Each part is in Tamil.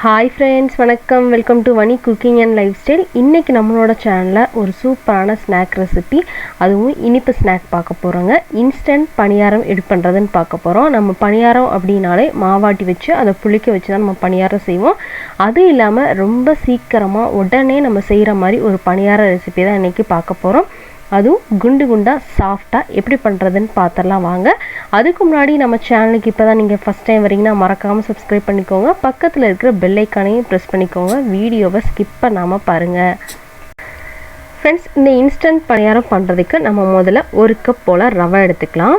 Hi friends, வணக்கம். Welcome to Vanni cooking and life style. இன்னைக்கு நம்மளோட சேனலில் ஒரு சூப்பரான ஸ்நாக் ரெசிபி, அதுவும் இனிப்பு ஸ்நாக் பார்க்க போகிறோங்க. இன்ஸ்டன்ட் பணியாரம் எப்படி பண்ணுறதுன்னு பார்க்க போகிறோம். நம்ம பணியாரம் அப்படின்னாலே மாவாட்டி வச்சு அதை புளிக்க வச்சு தான் நம்ம பணியாரம் செய்வோம். அது இல்லாமல் ரொம்ப சீக்கிரமாக உடனே நம்ம செய்கிற மாதிரி ஒரு பணியார ரெசிபி தான் இன்றைக்கி பார்க்க போகிறோம். அதுவும் குண்டு குண்டாக சாஃப்டாக எப்படி பண்ணுறதுன்னு பார்த்துடலாம் வாங்க. அதுக்கு முன்னாடி நம்ம சேனலுக்கு இப்போ தான் நீங்கள் ஃபஸ்ட் டைம் வரீங்கன்னா மறக்காமல் சப்ஸ்கிரைப் பண்ணிக்கோங்க. பக்கத்தில் இருக்கிற பெல் ஐக்கானையும் ப்ரெஸ் பண்ணிக்கோங்க. வீடியோவை ஸ்கிப் பண்ணாமல் பாருங்கள். ஃப்ரெண்ட்ஸ், இந்த இன்ஸ்டன்ட் பணியாரம் பண்ணுறதுக்கு நம்ம முதல்ல 1 கப் போல் ரவை எடுத்துக்கலாம்.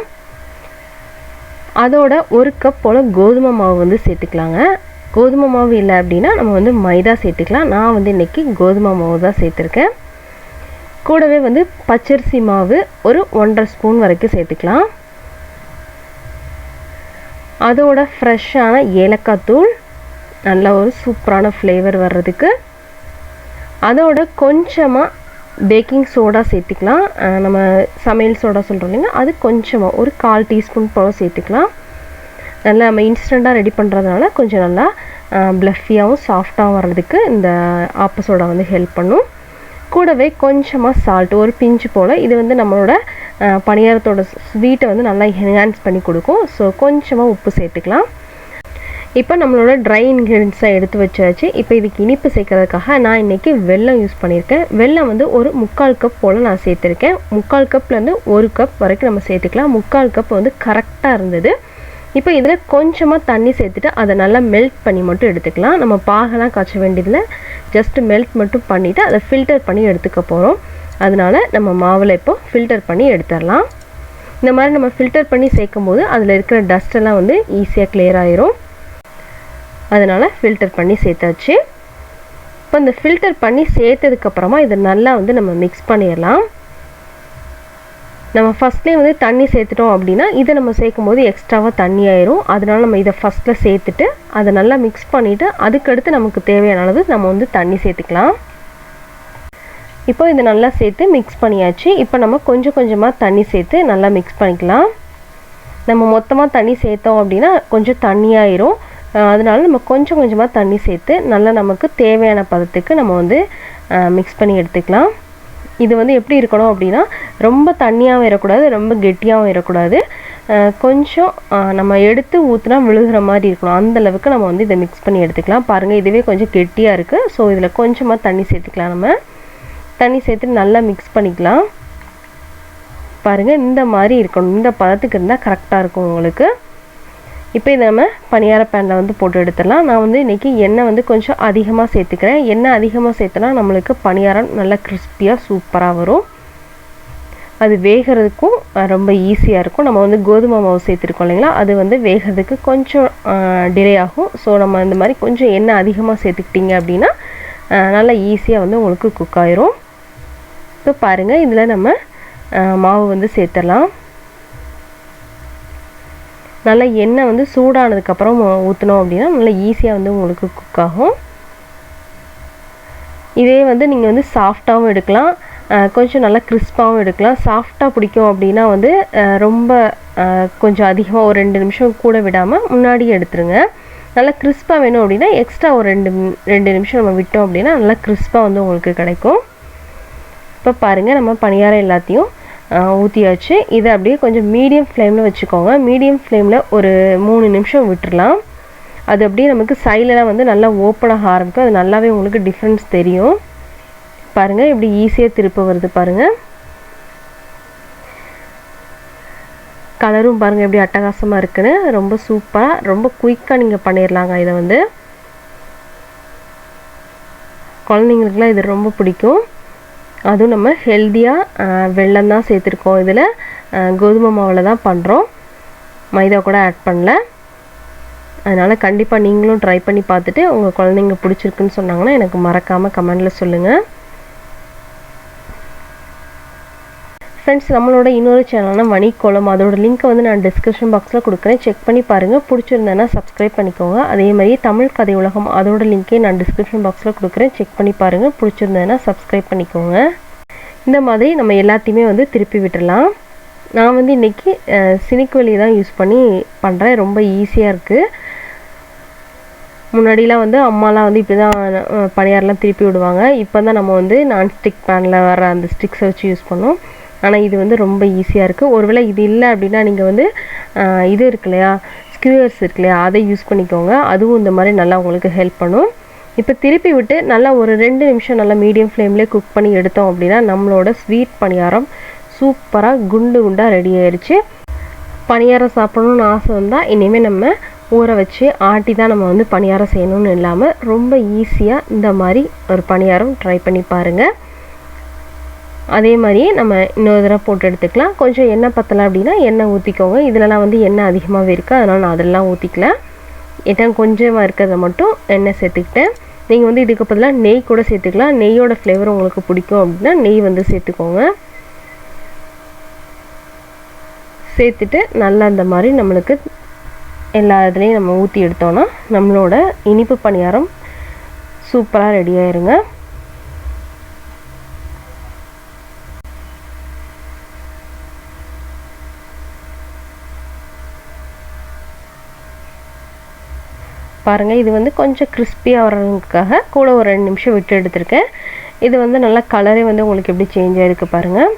அதோட 1 கப் போல் கோதுமை மாவு வந்து சேர்த்துக்கலாங்க. கோதுமை மாவு இல்லை அப்படின்னா நம்ம மைதா சேர்த்துக்கலாம். நான் இன்றைக்கி கோதுமை மாவு தான் சேர்த்துருக்கேன். கூடவே பச்சரிசி மாவு ஒரு 1.5 ஸ்பூன் வரைக்கும் சேர்த்துக்கலாம். அதோட ஃப்ரெஷ்ஷான ஏலக்காய் தூள், நல்ல ஒரு சூப்பரான ஃப்ளேவர் வர்றதுக்கு. அதோட கொஞ்சமாக பேக்கிங் சோடா சேர்த்துக்கலாம். நம்ம சமையல் சோடா சொல்கிறோம் இல்லைங்க, அது கொஞ்சமாக ஒரு 1/4 டீஸ்பூன் போல் சேர்த்துக்கலாம். நல்லா நம்ம இன்ஸ்டண்ட்டாக ரெடி பண்ணுறதுனால கொஞ்சம் நல்லா ப்ளஃபியாகவும் சாஃப்டாகவும் வர்றதுக்கு இந்த ஆப்ப சோடா ஹெல்ப் பண்ணும். கூடவே கொஞ்சமாக சால்ட், ஒரு பிஞ்சு போல். இது நம்மளோட பணியாரத்தோட ஸ்வீட்டை நல்லா என்ஹான்ஸ் பண்ணி கொடுக்கும். ஸோ கொஞ்சமாக உப்பு சேர்த்துக்கலாம். இப்போ நம்மளோட ட்ரை இன்க்ரீடியன்ஸை எடுத்து வச்சாச்சு. இப்போ இதுக்கு இனிப்பு சேர்க்கறதுக்காக நான் இன்றைக்கி வெல்லம் யூஸ் பண்ணியிருக்கேன். வெல்லம் ஒரு 3/4 கப் போல் நான் சேர்த்துருக்கேன். 3/4 கப்லேருந்து 1 கப் வரைக்கும் நம்ம சேர்த்துக்கலாம். 3/4 கப் கரெக்டாக இருந்தது. இப்போ இதில் கொஞ்சமாக தண்ணி சேர்த்துட்டு அதை நல்லா மெல்ட் பண்ணி மட்டும் எடுத்துக்கலாம். நம்ம பாகெல்லாம் காய்ச்ச வேண்டியதில்லை, ஜஸ்ட் மெல்ட் மட்டும் பண்ணிவிட்டு அதை ஃபில்டர் பண்ணி எடுத்துக்க போகிறோம். அதனால் நம்ம மாவில் இப்போ ஃபில்டர் பண்ணி எடுத்துடலாம். இந்த மாதிரி நம்ம ஃபில்டர் பண்ணி சேர்க்கும் போது அதில் இருக்கிற டஸ்ட்டெல்லாம் ஈஸியாக கிளியர் ஆயிரும். அதனால் ஃபில்டர் பண்ணி சேர்த்தாச்சு. இப்போ இந்த ஃபில்டர் பண்ணி சேர்த்ததுக்கப்புறமா இதை நல்லா நம்ம மிக்ஸ் பண்ணிடலாம். நம்ம ஃபஸ்ட்லேயே தண்ணி சேர்த்துட்டோம் அப்படின்னா இதை நம்ம சேர்க்கும் போது எக்ஸ்ட்ராவாக தண்ணி ஆயிரும். அதனால நம்ம இதை ஃபஸ்ட்டில் சேர்த்துட்டு அதை நல்லா மிக்ஸ் பண்ணிவிட்டு அதுக்கடுத்து நமக்கு தேவையான அளவு நம்ம தண்ணி சேர்த்துக்கலாம். இப்போ இதை நல்லா சேர்த்து மிக்ஸ் பண்ணியாச்சு. இப்போ நம்ம கொஞ்சம் கொஞ்சமாக தண்ணி சேர்த்து நல்லா மிக்ஸ் பண்ணிக்கலாம். நம்ம மொத்தமாக தண்ணி சேர்த்தோம் அப்படின்னா கொஞ்சம் தண்ணியாயிரும். அதனால நம்ம கொஞ்சம் கொஞ்சமாக தண்ணி சேர்த்து நல்லா நமக்கு தேவையான பதத்துக்கு நம்ம மிக்ஸ் பண்ணி எடுத்துக்கலாம். இது எப்படி இருக்கணும் அப்படின்னா ரொம்ப தண்ணியாகவும் இருக்கக்கூடாது, ரொம்ப கெட்டியாகவும் இருக்கக்கூடாது. கொஞ்சம் நம்ம எடுத்து ஊற்றினா விழுகிற மாதிரி இருக்கணும். அந்தளவுக்கு நம்ம இதை மிக்ஸ் பண்ணி எடுத்துக்கலாம். பாருங்கள், இதுவே கொஞ்சம் கெட்டியாக இருக்குது. ஸோ இதில் கொஞ்சமாக தண்ணி சேர்த்துக்கலாம். நம்ம தண்ணி சேர்த்து நல்லா மிக்ஸ் பண்ணிக்கலாம். பாருங்கள், இந்த மாதிரி இருக்கணும். இந்த பதத்துக்கு இருந்தால் கரெக்டாக இருக்கும் உங்களுக்கு. இப்போ இதை நம்ம பணியார பேனில் போட்டு எடுத்துடலாம். நான் இன்றைக்கி எண்ணெய் கொஞ்சம் அதிகமாக சேர்த்துக்கிறேன். எண்ணெய் அதிகமாக சேர்த்தனா நம்மளுக்கு பணியாரம் நல்லா கிறிஸ்பியாக சூப்பராக வரும். அது வேகிறதுக்கும் ரொம்ப ஈஸியாக இருக்கும். நம்ம கோதுமை மாவு சேர்த்துருக்கோம் இல்லைங்களா, அது வேகிறதுக்கு கொஞ்சம் டிலே ஆகும். ஸோ நம்ம இந்த மாதிரி கொஞ்சம் எண்ணெய் அதிகமாக சேர்த்துக்கிட்டிங்க அப்படின்னா நல்லா ஈஸியாக உங்களுக்கு குக் ஆயிரும். இப்போ பாருங்கள், இதில் நம்ம மாவு சேர்த்துடலாம். நல்லா எண்ணெய் சூடானதுக்கப்புறம் ஊற்றினோம் அப்படின்னா நல்லா ஈஸியாக உங்களுக்கு குக் ஆகும். இதே நீங்கள் சாஃப்டாகவும் எடுக்கலாம், கொஞ்சம் நல்லா கிறிஸ்பாகவும் எடுக்கலாம். சாஃப்டாக பிடிக்கும் அப்படின்னா ரொம்ப கொஞ்சம் அதிகமாக ஒரு 2 நிமிஷம் கூட விடாமல் முன்னாடியே எடுத்துருங்க. நல்லா கிறிஸ்பாக வேணும் அப்படின்னா எக்ஸ்ட்ரா ஒரு 2 நிமிஷம் நம்ம விட்டோம் அப்படின்னா நல்லா கிறிஸ்பாக உங்களுக்கு கிடைக்கும். இப்போ பாருங்கள், நம்ம பணியாரம் எல்லாத்தையும் ஊற்றியாச்சு. இதை அப்படியே கொஞ்சம் மீடியம் ஃப்ளேமில் வச்சுக்கோங்க. மீடியம் ஃப்ளேமில் ஒரு 3 நிமிஷம் விட்டுடலாம். அது அப்படியே நமக்கு சைடெலாம் நல்லா ஓப்பனாக ஆரம்பிக்கும். அது நல்லாவே உங்களுக்கு டிஃப்ரென்ஸ் தெரியும். பாருங்கள், இப்படி ஈஸியாக திருப்ப வருது பாருங்கள். கலரும் பாருங்கள் எப்படி அட்டகாசமாக இருக்குன்னு. ரொம்ப சூப்பராக, ரொம்ப குயிக்காக நீங்கள் பண்ணிடலாங்க. இதை குழந்தைங்களுக்குலாம் இது ரொம்ப பிடிக்கும். அதுவும் நம்ம ஹெல்த்தியாக வெல்லம் தான் சேர்த்துருக்கோம். இதில் கோதுமை மாவில் தான் பண்ணுறோம், மைதா கூட ஆட் பண்ணல. அதனால் கண்டிப்பாக நீங்களும் ட்ரை பண்ணி பார்த்துட்டு உங்கள் குழந்தைங்க பிடிச்சிருக்குன்னு சொன்னாங்கன்னா எனக்கு மறக்காமல் கமெண்டில் சொல்லுங்கள். ஃப்ரெண்ட்ஸ், நம்மளோட இன்னொரு சேனல்னா வனி கோலம், அதோட லிங்க்கை நான் டிஸ்கிரிப்ஷன் பாக்ஸில் கொடுக்குறேன். செக் பண்ணி பாருங்கள். பிடிச்சிருந்தேன்னா சப்ஸ்கிரைப் பண்ணிக்கோங்க. அதே மாதிரி தமிழ் கதை உலகம், அதோட லிங்க்கே நான் டிஸ்கிரிப்ஷன் பாக்ஸில் கொடுக்குறேன். செக் பண்ணி பாருங்கள். பிடிச்சிருந்தேன்னா சப்ஸ்கிரைப் பண்ணிக்கோங்க. இந்த மாதிரி நம்ம எல்லாத்தையுமே திருப்பி விட்டுடலாம். நான் இன்றைக்கி சினிக்குவலி தான் யூஸ் பண்ணி பண்ணுறேன். ரொம்ப ஈஸியாக இருக்குது. முன்னாடிலாம் வந்து அம்மாலாம் வந்து இப்படி தான் பணியாரெலாம் திருப்பி விடுவாங்க. இப்போ தான் நம்ம வந்து நான்ஸ்டிக் பேனில் வர அந்த ஸ்டிக்ஸை வச்சு யூஸ் பண்ணோம். ஆனால் இது வந்து ரொம்ப ஈஸியாக இருக்குது. ஒருவேளை இது இல்லை அப்படின்னா நீங்கள் வந்து இது இருக்கு இல்லையா, ஸ்க்யூவர்ஸ் இருக்கு இல்லையா, அதை யூஸ் பண்ணிக்கோங்க. அதுவும் இந்த மாதிரி நல்லா உங்களுக்கு ஹெல்ப் பண்ணும். இப்போ திருப்பி விட்டு நல்லா ஒரு 2 நிமிஷம் நல்லா மீடியம் ஃப்ளேம்லேயே குக் பண்ணி எடுத்தோம் அப்படின்னா நம்மளோட ஸ்வீட் பணியாரம் சூப்பராக குண்டு குண்டாக ரெடி ஆயிடுச்சு. பணியாரம் சாப்பிடணும்னு ஆசை வந்தால் இனிமேல் நம்ம ஊற வச்சு ஆட்டி தான் நம்ம வந்து பணியாரம் செய்யணும்னு இல்லாமல் ரொம்ப ஈஸியாக இந்த மாதிரி ஒரு பணியாரம் ட்ரை பண்ணி பாருங்கள். அதே மாதிரியே நம்ம இன்னொரு தடவை போட்டு எடுத்துக்கலாம். கொஞ்சம் எண்ணெய் பத்தலை அப்படின்னா எண்ணெய் ஊற்றிக்கோங்க. இதிலலாம் வந்து எண்ணெய் அதிகமாகவே இருக்குது, அதனால் நான் அதெல்லாம் ஊற்றிக்கல. எண்ணெய் கொஞ்சமாக இருக்கிறத மட்டும் எண்ணெய் சேர்த்துக்கிட்டேன். நீங்கள் வந்து இதுக்கு பதிலாக நெய் கூட சேர்த்துக்கலாம். நெய்யோட ஃப்ளேவர் உங்களுக்கு பிடிக்கும் அப்படின்னா நெய் வந்து சேர்த்துக்கோங்க. சேர்த்துட்டு நல்லா இந்த மாதிரி நம்மளுக்கு எல்லா இதுலேயும் நம்ம ஊற்றி எடுத்தோன்னா நம்மளோட இனிப்பு பணியாரம் சூப்பராக ரெடி ஆயிருங்க. பாருங்கள், இது வந்து கொஞ்சம் கிறிஸ்பியாக வர்றதுக்காக கூட ஒரு 2 நிமிஷம் விட்டு எடுத்திருக்கேன். இது வந்து நல்லா கலரே வந்து உங்களுக்கு எப்படி சேஞ்ச் ஆகிருக்கு பாருங்கள்.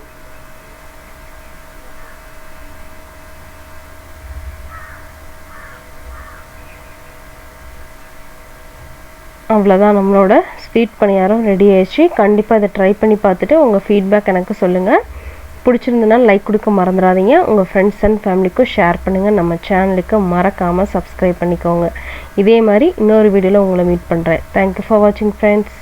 அவ்வளோதான், நம்மளோட ஸ்வீட் பணியாரம் ரெடி ஆயிடுச்சு. கண்டிப்பாக இதை ட்ரை பண்ணி பார்த்துட்டு உங்கள் ஃபீட்பேக் எனக்கு சொல்லுங்கள். பிடிச்சிருந்ததுனால லைக் கொடுக்க மறந்துடாதீங்க. உங்கள் ஃப்ரெண்ட்ஸ் அண்ட் ஃபேமிலிக்கும் ஷேர் பண்ணுங்கள். நம்ம சேனலுக்கு மறக்காமல் சப்ஸ்கிரைப் பண்ணிக்கோங்க. இதே மாதிரி இன்னொரு வீடியோவில் உங்களை மீட் பண்ணுறேன். தேங்க்யூ ஃபார் வாட்சிங் ஃப்ரெண்ட்ஸ்.